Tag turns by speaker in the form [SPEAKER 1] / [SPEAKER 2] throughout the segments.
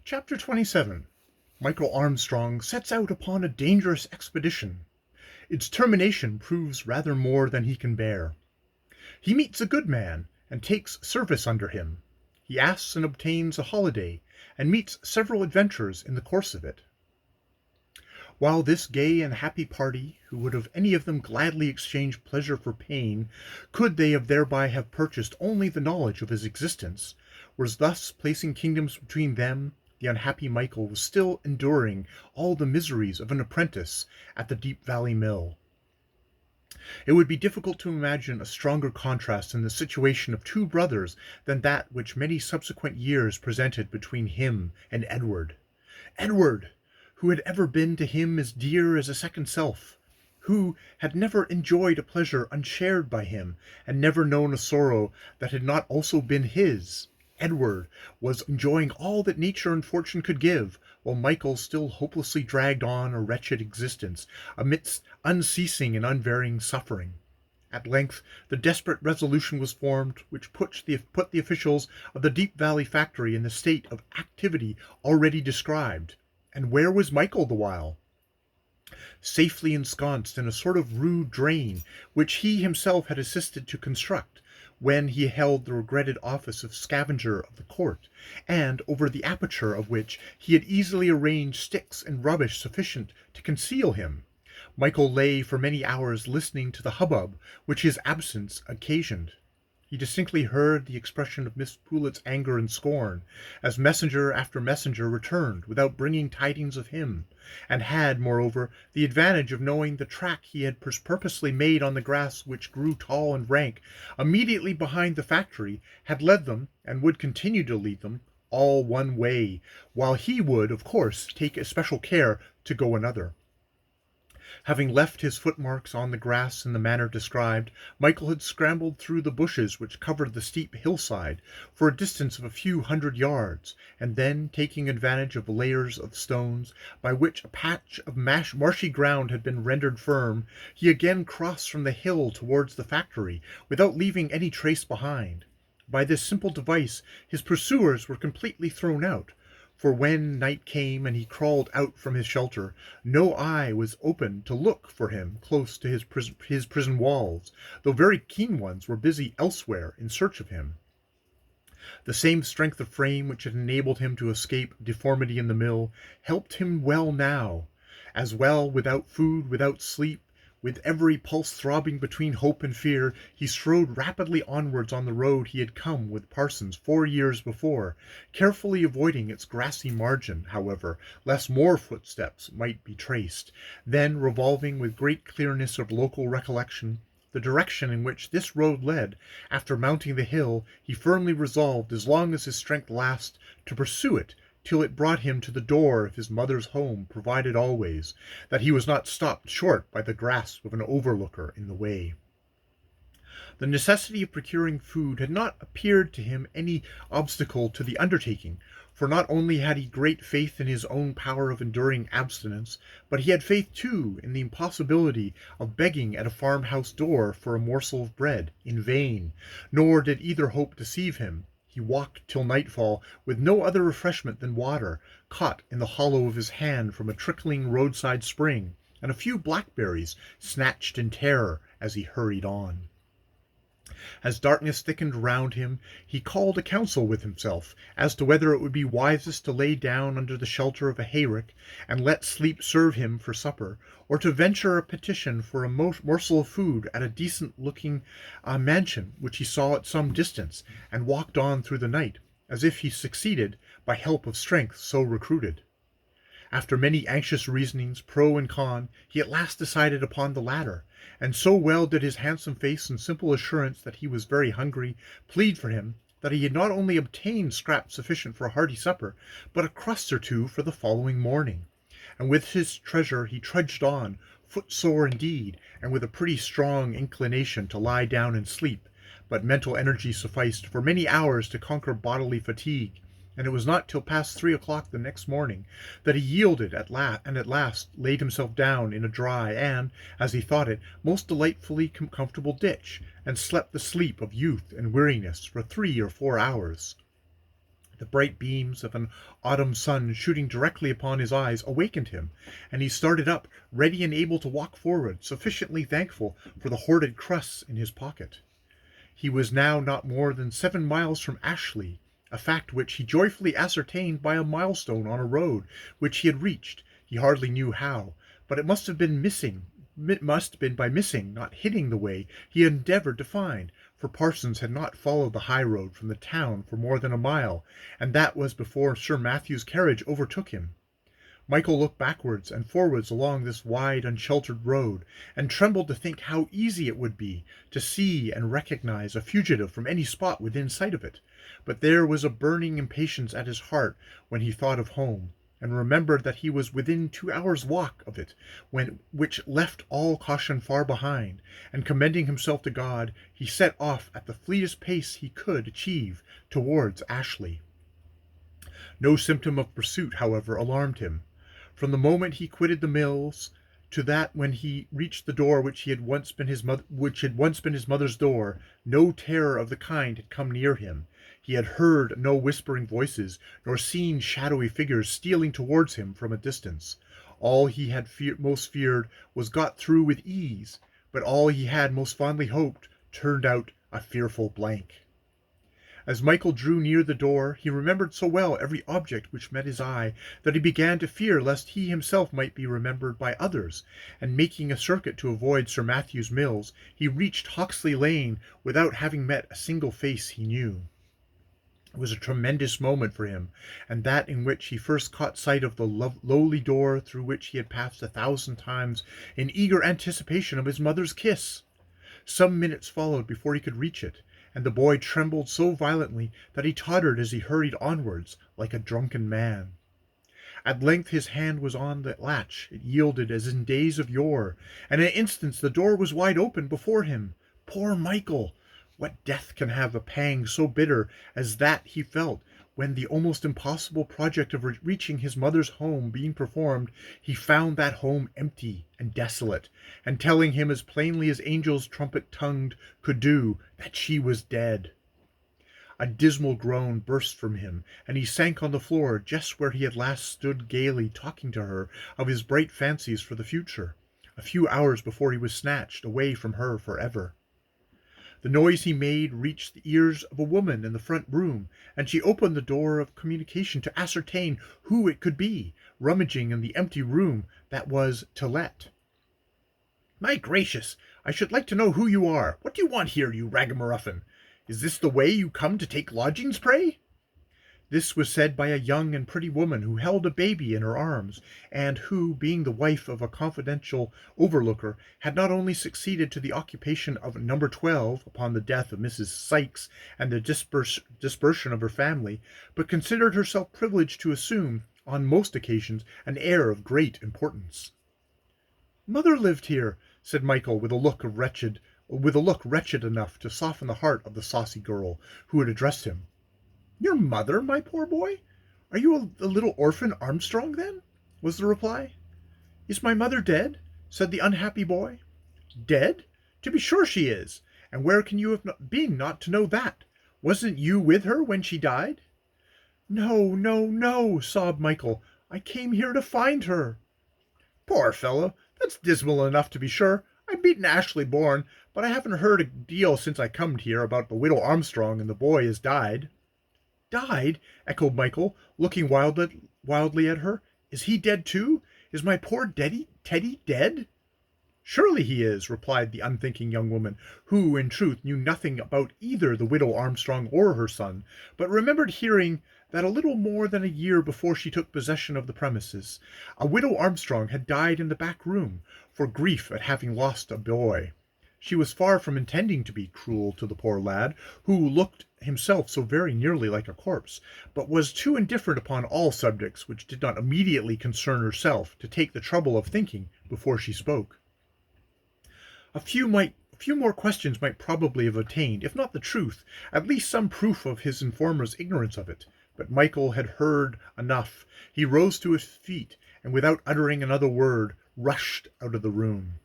[SPEAKER 1] Chapter 27. Mchl Armstrong sets out upon a dangerous expedition. Its termination proves rather more than he can bear. He meets a good man, and takes service under him. He asks and obtains a holiday, and meets several adventures in the course of it. While this gay and happy party, who would have any of them gladly exchanged pleasure for pain, could they thereby have purchased only the knowledge of his existence, was thus placing kingdoms between them, the unhappy Mchl was still enduring all the miseries of an apprentice at the Deep Valley Mill. It would be difficult to imagine a stronger contrast in the situation of two brothers than that which many subsequent years presented between him and Edward. Edward, who had ever been to him as dear as a second self, who had never enjoyed a pleasure unshared by him, and never known a sorrow that had not also been his. Edward was enjoying all that nature and fortune could give, while Mchl still hopelessly dragged on a wretched existence amidst unceasing and unvarying suffering. At length the desperate resolution was formed which put the officials of the Deep Valley factory in the state of activity already described. And where was Mchl the while? Safely ensconced in a sort of rude drain, which he himself had assisted to construct, when he held the regretted office of scavenger of the court, and over the aperture of which he had easily arranged sticks and rubbish sufficient to conceal him. Mchl lay for many hours listening to the hubbub which his absence occasioned. He distinctly heard the expression of Miss Poulet's anger and scorn, as messenger after messenger returned without bringing tidings of him, and had, moreover, the advantage of knowing the track he had purposely made on the grass which grew tall and rank immediately behind the factory, had led them, and would continue to lead them, all one way, while he would, of course, take especial care to go another. Having left his footmarks on the grass in the manner described, Mchl had scrambled through the bushes which covered the steep hillside for a distance of a few hundred yards, and then, taking advantage of layers of stones by which a patch of marshy ground had been rendered firm, he again crossed from the hill towards the factory without leaving any trace behind. By this simple device his pursuers were completely thrown out, for when night came and he crawled out from his shelter, no eye was open to look for him close to his prison walls, though very keen ones were busy elsewhere in search of him. The same strength of frame which had enabled him to escape deformity in the mill helped him well now, as well without food, without sleep, with every pulse throbbing between hope and fear, he strode rapidly onwards on the road he had come with Parsons 4 years before, carefully avoiding its grassy margin, however, lest more footsteps might be traced. Then, revolving with great clearness of local recollection the direction in which this road led, after mounting the hill, he firmly resolved, as long as his strength lasted, to pursue it, till it brought him to the door of his mother's home, provided always that he was not stopped short by the grasp of an overlooker in the way. The necessity of procuring food had not appeared to him any obstacle to the undertaking, for not only had he great faith in his own power of enduring abstinence, but he had faith too in the impossibility of begging at a farmhouse door for a morsel of bread, in vain, nor did either hope deceive him. He walked till nightfall with no other refreshment than water, caught in the hollow of his hand from a trickling roadside spring, and a few blackberries, snatched in terror as he hurried on. As darkness thickened round him, he called a counsel with himself as to whether it would be wisest to lay down under the shelter of a hayrick, and let sleep serve him for supper, or to venture a petition for a morsel of food at a decent-looking mansion which he saw at some distance, and walked on through the night, as if he succeeded by help of strength so recruited. After many anxious reasonings, pro and con, he at last decided upon the latter, and so well did his handsome face and simple assurance that he was very hungry plead for him, that he had not only obtained scraps sufficient for a hearty supper, but a crust or two for the following morning. And with his treasure he trudged on, footsore indeed, and with a pretty strong inclination to lie down and sleep, but mental energy sufficed for many hours to conquer bodily fatigue, and it was not till past 3 o'clock the next morning that he yielded at last laid himself down in a dry and, as he thought it, most delightfully comfortable ditch, and slept the sleep of youth and weariness for 3 or 4 hours. The bright beams of an autumn sun shooting directly upon his eyes awakened him, and he started up, ready and able to walk forward, sufficiently thankful for the hoarded crusts in his pocket. He was now not more than 7 miles from Ashley, a fact which he joyfully ascertained by a milestone on a road which he had reached, he hardly knew how, but it must have been by missing, not hitting the way he had endeavoured to find, for Parsons had not followed the high road from the town for more than a mile, and that was before Sir Matthew's carriage overtook him. Michael looked backwards and forwards along this wide, unsheltered road, and trembled to think how easy it would be to see and recognize a fugitive from any spot within sight of it. But there was a burning impatience at his heart when he thought of home, and remembered that he was within 2 hours' walk of it, which left all caution far behind, and commending himself to God, he set off at the fleetest pace he could achieve towards Ashley. No symptom of pursuit, however, alarmed him. From the moment he quitted the mills to that when he reached the door which had once been his mother's door, no terror of the kind had come near him. He had heard no whispering voices, nor seen shadowy figures stealing towards him from a distance. All he had most feared was got through with ease, but all he had most fondly hoped turned out a fearful blank. As Michael drew near the door, he remembered so well every object which met his eye that he began to fear lest he himself might be remembered by others, and making a circuit to avoid Sir Matthew's mills, he reached Hoxley Lane without having met a single face he knew. It was a tremendous moment for him, and that in which he first caught sight of the lowly door through which he had passed 1,000 times in eager anticipation of his mother's kiss. Some minutes followed before he could reach it, and the boy trembled so violently that he tottered as he hurried onwards like a drunken man. At length his hand was on the latch, it yielded as in days of yore, and in an instant the door was wide open before him. Poor Michael! What death can have a pang so bitter as that he felt when, the almost impossible project of reaching his mother's home being performed, he found that home empty and desolate, and telling him as plainly as angels trumpet-tongued could do that she was dead. A dismal groan burst from him, and he sank on the floor just where he had last stood gaily talking to her of his bright fancies for the future, a few hours before he was snatched away from her forever. The noise he made reached the ears of a woman in the front room, and she opened the door of communication to ascertain who it could be, rummaging in the empty room that was to let. "My gracious, I should like to know who you are. What do you want here, you ragamuffin? Is this the way you come to take lodgings, pray?" This was said by a young and pretty woman who held a baby in her arms, and who, being the wife of a confidential overlooker, had not only succeeded to the occupation of number 12 upon the death of Mrs. Sykes and the dispersion of her family, but considered herself privileged to assume, on most occasions, an air of great importance. "Mother lived here," said Michael, with a look wretched enough to soften the heart of the saucy girl who had addressed him. "Your mother, my poor boy? Are you a little orphan Armstrong, then?" was the reply. "Is my mother dead?" said the unhappy boy. "Dead? To be sure she is. And where can you have been not to know that? Wasn't you with her when she died?" "No, no, no," sobbed Michael. "I came here to find her." "Poor fellow, that's dismal enough to be sure. I've been Ashley born, but I haven't heard a deal since I comed here about the widow Armstrong, and the boy has died." "Died?" echoed Michael, looking wildly at her. "Is he dead too? Is my poor Teddy dead?" "Surely he is," replied the unthinking young woman, who, in truth, knew nothing about either the widow Armstrong or her son, but remembered hearing that a little more than a year before she took possession of the premises, a widow Armstrong had died in the back room, for grief at having lost a boy. She was far from intending to be cruel to the poor lad, who looked himself so very nearly like a corpse, but was too indifferent upon all subjects which did not immediately concern herself to take the trouble of thinking before she spoke. A few more questions might probably have obtained, if not the truth, at least some proof of his informer's ignorance of it, but Michael had heard enough. He rose to his feet, and without uttering another word, rushed out of the room.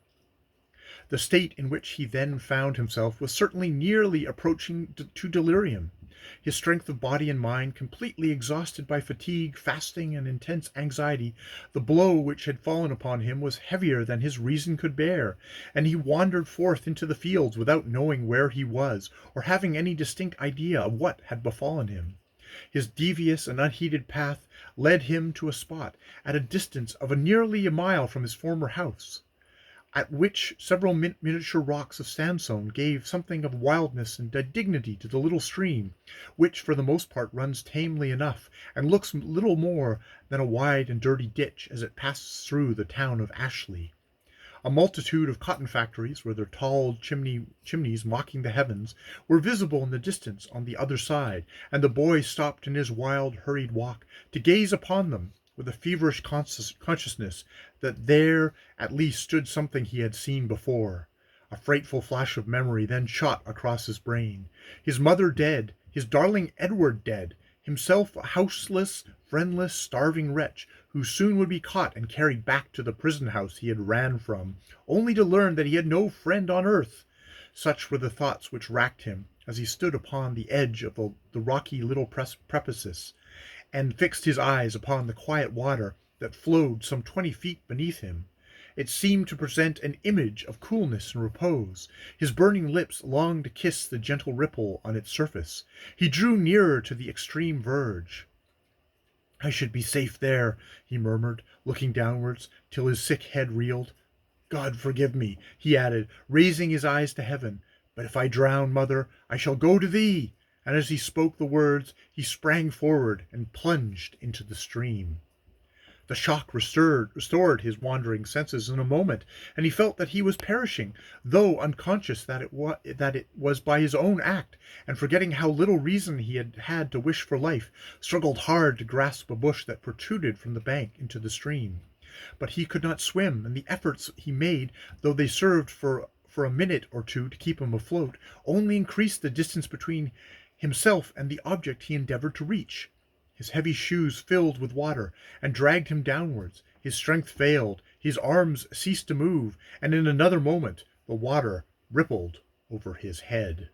[SPEAKER 1] The state in which he then found himself was certainly nearly approaching to delirium. His strength of body and mind completely exhausted by fatigue, fasting, and intense anxiety, the blow which had fallen upon him was heavier than his reason could bear, and he wandered forth into the fields without knowing where he was, or having any distinct idea of what had befallen him. His devious and unheeded path led him to a spot, at a distance of nearly a mile from his former house, at which several miniature rocks of sandstone gave something of wildness and dignity to the little stream, which for the most part runs tamely enough, and looks little more than a wide and dirty ditch as it passes through the town of Ashley. A multitude of cotton factories, with their tall chimneys mocking the heavens, were visible in the distance on the other side, and the boy stopped in his wild, hurried walk to gaze upon them, with a feverish consciousness that there at least stood something he had seen before. A frightful flash of memory then shot across his brain. His mother dead, his darling Edward dead, himself a houseless, friendless, starving wretch, who soon would be caught and carried back to the prison house he had ran from, only to learn that he had no friend on earth. Such were the thoughts which racked him as he stood upon the edge of the rocky little precipice, and fixed his eyes upon the quiet water that flowed some 20 feet beneath him. It seemed to present an image of coolness and repose. His burning lips longed to kiss the gentle ripple on its surface. He drew nearer to the extreme verge. "I should be safe there," he murmured, looking downwards, till his sick head reeled. "God forgive me," he added, raising his eyes to heaven, "but if I drown, mother, I shall go to thee." And as he spoke the words, he sprang forward and plunged into the stream. The shock restored his wandering senses in a moment, and he felt that he was perishing, though unconscious that it was by his own act, and forgetting how little reason he had had to wish for life, struggled hard to grasp a bush that protruded from the bank into the stream. But he could not swim, and the efforts he made, though they served for a minute or two to keep him afloat, only increased the distance between himself and the object he endeavored to reach. His heavy shoes filled with water and dragged him downwards. His strength failed, his arms ceased to move, and in another moment the water rippled over his head.